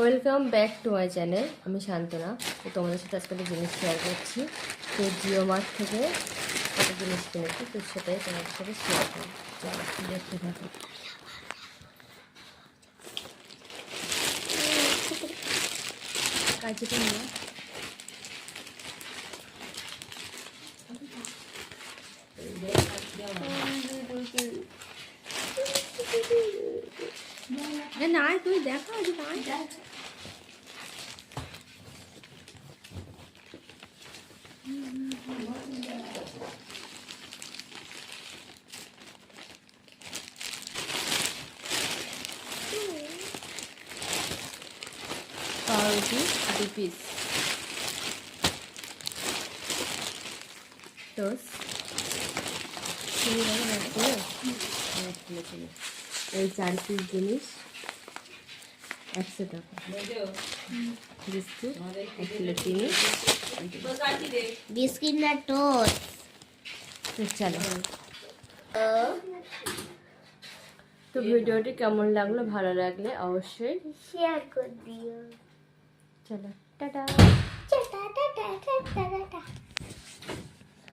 Welcome back to my channel. আমি শান্তনা। তো তোমাদের সাথে আজকে একটা জিনিস শেয়ার করছি। তো জিও মার্ট থেকে একটা জিনিস কিনেছি, তো সেটাই তোমাদের সাথে শেয়ার করবো। চলো দেখতে থাকো। কাজটা নিয়ে না, তুই দেখা যে না পাউরুটি 2 পিস, টোস্ট চিনি রাখবো, এই 4 পিস জিনিস 100 টাকা। বিস্কুট 1 কিলো চিনি, বিস্কিট না টোস্ট। তো চলো। তো ভিডিওটি কেমন লাগলো, ভালো লাগলে অবশ্যই শেয়ার করে দিও। চলো tata. Tata tata tata tata.